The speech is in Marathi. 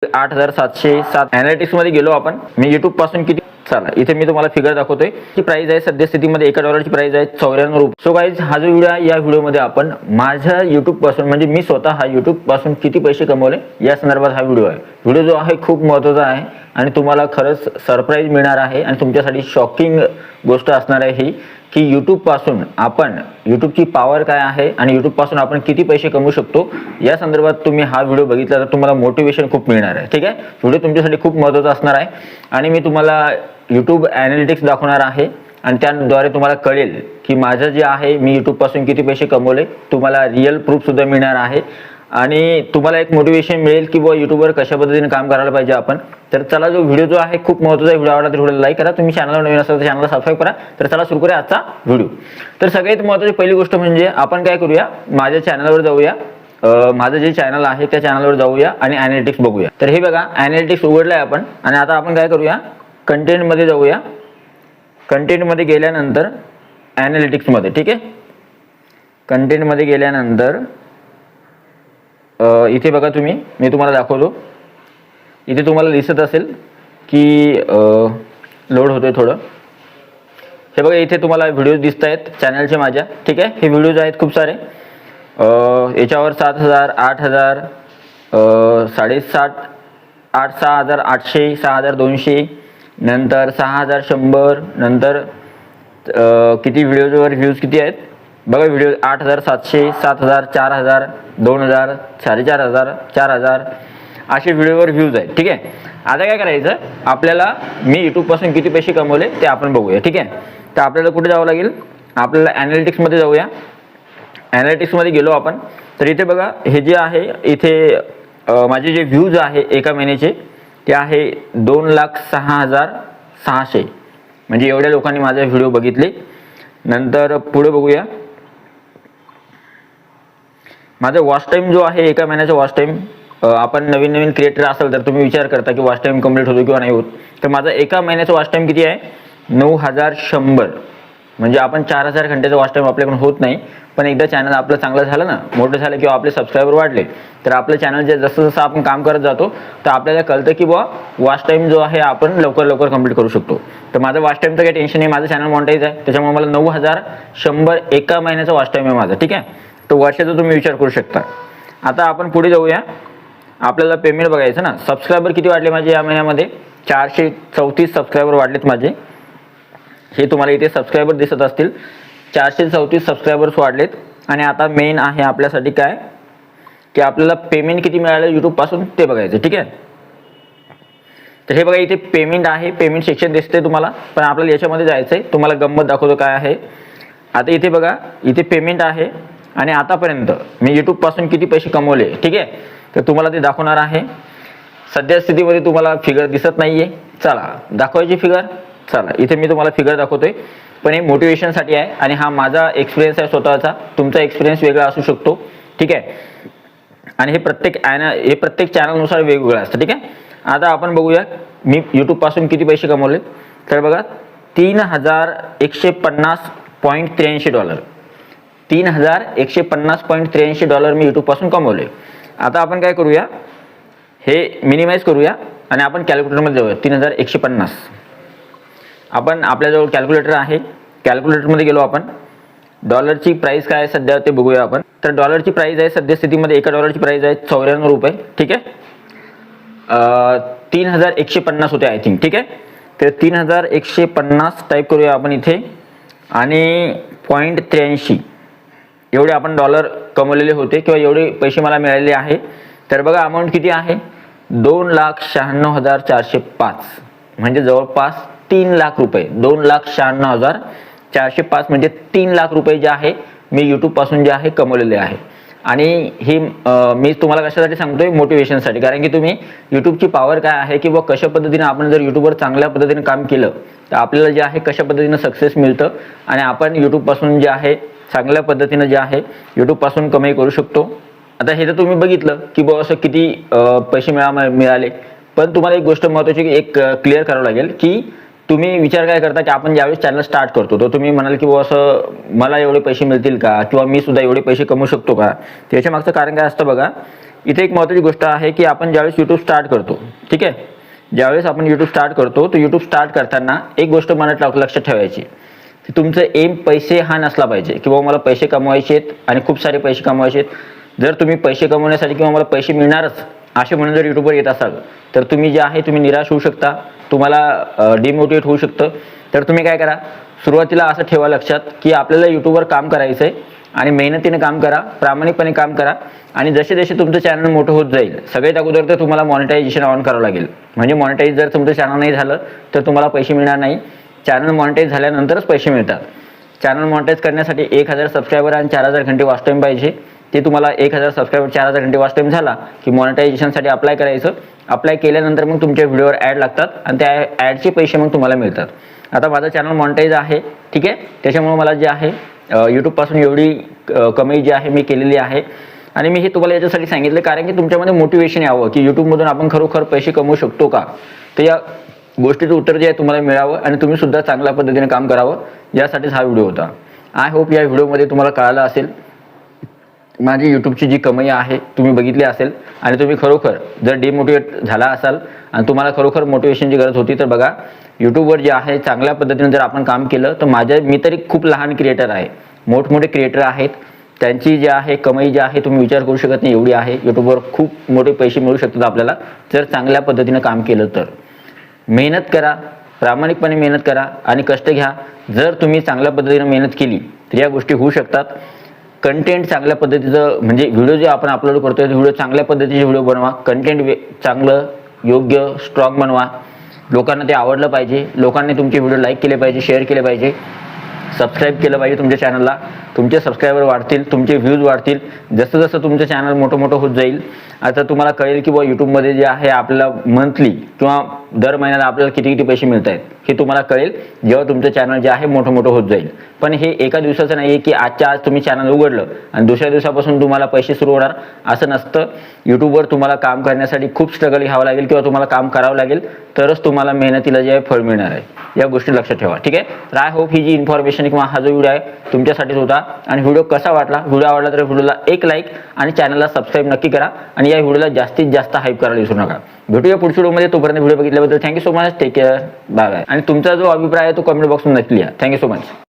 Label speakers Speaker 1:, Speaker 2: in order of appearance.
Speaker 1: 8707 एनालिटिक्स मध्ये गेलो आपण. मी युट्यूब पासून किती, चला इथे मी तुम्हाला फिगर दाखवतोय. ची प्राइस आहे सध्या स्थितीमध्ये $1 प्राइस आहे 94 रुपये. सो गाइज हा जो व्हिडिओ आहे, या व्हिडिओमध्ये आपण माझ्या युट्यूब पासून म्हणजे मी स्वतः हा युट्यूब पासून किती पैसे कमवले या संदर्भात हा व्हिडिओ आहे. व्हिडिओ जो आहे खूप महत्त्वाचा आहे आणि तुम्हाला खरंच सरप्राईज मिळणार आहे आणि तुमच्यासाठी शॉकिंग गोष्ट असणार आहे ही की YouTube पासून आपण YouTubeची पॉवर काय आहे आणि YouTube पासून आपण किती पैसे कमवू शकतो या संदर्भात तुम्ही हा व्हिडिओ बघितला तर तुम्हाला मोटिवेशन खूप मिळणार आहे. ठीक आहे, व्हिडिओ तुमच्यासाठी खूप महत्त्वाचा असणार आहे आणि मी तुम्हाला YouTube एनालिटिक्स दाखवणार आहे आणि त्याद्वारे तुम्हाला कळेल की माझं जे आहे मी YouTube पासून किती पैसे कमवले. तुम्हाला रिअल प्रूफ सुद्धा मिळणार आहे आणि तुम्हाला एक मोटिवेशन मिळेल की बुवा YouTubeवर कशा पद्धतीने काम करायला पाहिजे आपण. तर चला, जो व्हिडिओ जो आहे खूप महत्त्वाचा आहे. व्हिडिओ आवडला तर व्हिडिओला लाईक करा. तुम्ही चॅनलवर नवीन असाल तर चॅनलला सबस्क्राईब करा. तर चला सुरू करूया आजचा व्हिडिओ. तर सगळ्यात महत्त्वाची पहिली गोष्ट म्हणजे आपण काय करूया, माझ्या चॅनलवर जाऊया. माझं जे चॅनल आहे त्या चॅनलवर जाऊया आणि एनालिटिक्स बघूया. तर हे बघा, एनालिटिक्स उघडलंय आपण आणि आता आपण काय करूया, कंटेंट मध्ये जाऊया. कंटेंट मध्ये गेल्यानंतर एनालिटिक्स मध्ये, ठीक आहे, कंटेंट मध्ये गेल्यानंतर इथे बघा तुम्ही, मी तुम्हाला दाखवतो. इथे तुम्हाला दिसत असेल की लोड होतोय थोडं. हे बघा, इथे तुम्हाला व्हिडिओज दिसत आहेत चॅनलचे माझ्या. ठीक आहे, हे व्हिडिओज आहेत खूप सारे. याच्यावर 7000, 8000, 7.5, 6,800, 6,200, नंतर 6,100, नंतर किती व्हिडिओजवर व्ह्यूज किती आहेत बघा. व्हिडिओ 8,700, 7,000, 4,000, 2,000, 4,500, 4,000 असे व्हिडिओवर व्ह्यूज आहेत. ठीक आहे, आता काय करायचं आपल्याला, मी YouTube पासून किती पैसे कमवले ते आपण बघूया. ठीक आहे, तर आपल्याला कुठे जावं लागेल, आपल्याला एनालिटिक्स मध्ये जाऊया. एनालिटिक्स मध्ये गेलो आपण तर इथे बघा, हे जे आहे इथे माझे जे व्ह्यूज आहे एका महिन्याचे ते आहे 2,06,600. म्हणजे एवढ्या लोकांनी माझे व्हिडिओ बघितले. नंतर पुढे बघूया, माझा वॉच टाइम जो आहे एका महिन्याचा वॉच टाइम. आपण नवीन नवीन क्रिएटर असाल तर तुम्ही विचार करता की वॉच टाइम कंप्लीट होतो किंवा नाही होत. तर माझा एका महिन्याचा वॉच टाइम किती आहे, 9,100. म्हणजे आपण 4,000 घंटेचा वॉच टाइम आपल्याकडून होत नाही. पण एकदा चॅनल आपलं चांगलं झालं ना, मोठं झालं किंवा आपले सबस्क्रायबर वाढले तर आपलं चॅनल जे जसं जसं आपण काम करत जातो तर आपल्याला कळतं की बुवा वॉच टाइम जो आहे आपण लवकर लवकर कंप्लीट करू शकतो. तर माझं वॉच टाइमचं काही टेन्शन नाही, माझं चॅनल मॉनिटाईज आहे त्याच्यामुळे मला 9,100 एका महिन्याचा वॉच टाइम आहे माझा. ठीक आहे, तो वर्षाचा तुम्ही विचार करू शकता. आता आपण पुढे जाऊया, आपल्याला पेमेंट बघायचं ना. सबस्क्रायबर किती वाढले माझे या महिन्यामध्ये, 434 सबस्क्रायबर वाढलेत माझे. हे तुम्हाला इथे सबस्क्रायबर दिसत असतील, 434 सबस्क्रायबर्स वाढलेत. आणि आता मेन आहे आपल्यासाठी काय की आपल्याला पेमेंट किती मिळालं YouTube पासून ते बघायचं. ठीक आहे, तर हे बघा इथे पेमेंट आहे, पेमेंट सेक्शन दिसते तुम्हाला. पण आपल्याला याच्यामध्ये जायचं आहे, तुम्हाला गंमत दाखवतो काय आहे. आता इथे बघा, इथे पेमेंट आहे आणि आतापर्यंत मी YouTube पासून किती पैसे कमवले. ठीक आहे, तर तुम्हाला ते दाखवणार आहे. सध्या स्थितीमध्ये तुम्हाला फिगर दिसत नाहीये, चला दाखवायची फिगर. चला इथे मी तुम्हाला फिगर दाखवतोय, पण हे मोटिवेशनसाठी आहे आणि हा माझा एक्सपिरियन्स आहे स्वतःचा. तुमचा एक्सपिरियन्स वेगळा असू शकतो. ठीक आहे, आणि हे प्रत्येक चॅनलनुसार वेगवेगळं असतं. ठीक आहे, आता आपण बघूया मी YouTube पासून किती पैसे कमवले. तर बघा, $3,150.83, $3,150.83 मी YouTube पासून कमवले. आता आपण काय करूया, हे मिनिमाइज करूया आणि आपण कॅल्क्युलेटरमध्ये जाऊया. 3,150 आपण आपल्याजवळ कॅल्क्युलेटर आहे, कॅल्क्युलेटरमध्ये गेलो आपण. डॉलरची प्राइस काय आहे सध्या ते बघूया आपण. तर डॉलरची प्राइस आहे सध्या स्थितीमध्ये $1 प्राइस आहे 94 रुपये. ठीक आहे, 3,150 होते आय थिंक. ठीक आहे, तर 3,150 टाईप करूया आपण इथे आणि 0.83 एवढे आपण डॉलर कमवलेले होते किंवा एवढे पैसे मला मिळालेले आहे. तर बघा अमाऊंट किती आहे, 2,96,405. म्हणजे जवळपास 3 लाख रुपये. 2,96,405 म्हणजे 3 लाख रुपये जे आहे मी YouTube पासून जे आहे कमवलेले आहे. आणि हे मी तुम्हाला कशासाठी सांगतोय, मोटिवेशनसाठी. कारण की तुम्ही YouTubeची पॉवर काय आहे की कशा पद्धतीने आपण जर YouTubeवर चांगल्या पद्धतीने काम केलं तर आपल्याला जे आहे कशा पद्धतीने सक्सेस मिळतं आणि आपण YouTube पासून जे आहे चांगल्या पद्धतीने जे आहे YouTube पासून कमाई करू शकतो. आता हे तर तुम्ही बघितलं की बुवा असं किती पैसे मिळाले. पण तुम्हाला एक गोष्ट महत्त्वाची एक क्लिअर करावं लागेल की तुम्ही विचार काय करता की आपण ज्यावेळेस चॅनल स्टार्ट करतो तर तुम्ही म्हणाल की बुवा असं मला एवढे पैसे मिळतील का किंवा मी सुद्धा एवढे पैसे कमवू शकतो का. त्याच्या मागचं कारण काय असतं बघा इथे एक महत्त्वाची गोष्ट आहे की आपण ज्यावेळेस यूट्यूब स्टार्ट करतो, ठीक आहे, ज्यावेळेस आपण यूट्यूब स्टार्ट करतो तर यूट्यूब स्टार्ट करताना एक गोष्ट मनात लक्षात ठेवायची की तुमचं एम पैसे हा नसला पाहिजे किंवा मला पैसे कमवायचे आहेत आणि खूप सारे पैसे कमवायचे आहेत. जर तुम्ही पैसे कमवण्यासाठी किंवा मला पैसे मिळणारच असे म्हणून जर यूट्यूबवर येत असाल तर तुम्ही जे आहे तुम्ही निराश होऊ शकता, तुम्हाला डिमोटिवेट होऊ शकतं. तर तुम्ही काय करा, सुरुवातीला असं ठेवा लक्षात की आपल्याला यूट्यूबवर काम करायचं आहे आणि मेहनतीने काम करा, प्रामाणिकपणे काम करा आणि जसे जसे तुमचं चॅनल मोठं होत जाईल सगळ्यात अगोदर तर तुम्हाला मॉनिटायझेशन ऑन करावं लागेल. म्हणजे मॉनिटाईज जर तुमचं चॅनल नाही झालं तर तुम्हाला पैसे मिळणार नाही. चॅनल मॉनिटाईज झाल्यानंतरच पैसे मिळतात. चॅनल मॉनिटाईज करण्यासाठी 1000 सबस्क्रायबर आणि 4000 घंटे वॉच टाईम पाहिजे. ते तुम्हाला 1000 सबस्क्रायबर 4000 घंटे वॉच टाईम झाला की मॉनिटायझेशनसाठी अप्लाय करायचं. अप्लाय केल्यानंतर मग तुमच्या व्हिडिओवर ॲड लागतात आणि त्या ॲडचे पैसे मग तुम्हाला मिळतात. आता माझं चॅनल मॉनिटाईज आहे, ठीक आहे, त्याच्यामुळे मला जे आहे यूट्यूबपासून एवढी कमाई जी आहे मी केलेली आहे. आणि मी हे तुम्हाला याच्यासाठी सांगितलं कारण की तुमच्यामध्ये मोटिवेशन यावं की यूट्यूबमधून आपण खरोखर पैसे कमवू शकतो का. तर या गोष्टीचं उत्तर जे आहे तुम्हाला मिळावं आणि तुम्ही सुद्धा चांगल्या पद्धतीने काम करावं यासाठीच हा व्हिडिओ होता. आय होप या व्हिडिओमध्ये तुम्हाला कळालं असेल माझी यूट्यूबची जी कमाई आहे तुम्ही बघितली असेल आणि तुम्ही खरोखर जर डिमोटिवेट झाला असाल आणि तुम्हाला खरोखर मोटिवेशनची गरज होती तर बघा यूट्यूबवर जे आहे चांगल्या पद्धतीने जर आपण काम केलं तर मी तरी खूप लहान क्रिएटर आहे, मोठमोठे क्रिएटर आहेत, त्यांची जी आहे कमाई जी आहे तुम्ही विचार करू शकत नाही एवढी आहे. यूट्यूबवर खूप मोठे पैसे मिळू शकतात आपल्याला जर चांगल्या पद्धतीने काम केलं तर. मेहनत करा, प्रामाणिकपणे मेहनत करा आणि कष्ट घ्या. जर तुम्ही चांगल्या पद्धतीने मेहनत केली तर या गोष्टी होऊ शकतात. कंटेंट चांगल्या पद्धतीचं म्हणजे व्हिडिओ जे आपण अपलोड करतोय व्हिडिओ चांगल्या पद्धतीचे व्हिडिओ बनवा. कंटेंट चांगलं योग्य स्ट्रॉंग बनवा. लोकांना ते आवडलं पाहिजे, लोकांनी तुमचे व्हिडिओ लाईक केले पाहिजे, शेअर केले पाहिजे, सबस्क्राईब केलं पाहिजे तुमच्या चॅनलला. तुमचे सबस्क्रायबर वाढतील, तुमचे व्ह्यूज वाढतील. जसं जसं तुमचं चॅनल मोठं होत जाईल आता तुम्हाला कळेल की यूट्यूबमध्ये जे आहे आपल्याला मंथली किंवा दर महिन्याला आपल्याला किती किती पैसे मिळत आहेत हे तुम्हाला कळेल जेव्हा तुमचं चॅनल जे आहे मोठं होत जाईल. पण हे एका दिवसाचं नाही आहे की आजच्या आज तुम्ही चॅनल उघडलं आणि दुसऱ्या दिवसापासून तुम्हाला पैसे सुरू होणार असं नसतं. यूट्यूबवर तुम्हाला काम करण्यासाठी खूप स्ट्रगल घ्यावं लागेल किंवा तुम्हाला काम करावं लागेल तरच तुम्हाला मेहनतीला जे आहे फळ मिळणार आहे. या गोष्टी लक्षात ठेवा, ठीक आहे. तर आय होप ही जी इन्फॉर्मेशन किंवा हा जो व्हिडिओ आहे तुमच्यासाठीच होता. आणि व्हिडिओ कसा वाटला, व्हिडिओ आवडला तर व्हिडिओला एक लाईक आणि चॅनलला सबस्क्राईब नक्की करा आणि या व्हिडिओला जास्तीत जास्त हाईप करायला विसरू नका. भेटूया पुढच्या व्हिडिओमध्ये. तोपर्यंत व्हिडिओ बघितल्याबद्दल thank you so much. Take care, bye bye. आणि तुमचा जो अभिप्राय आहे तो कमेंट बॉक्समध्ये नक्की लिहा. Thank you so much.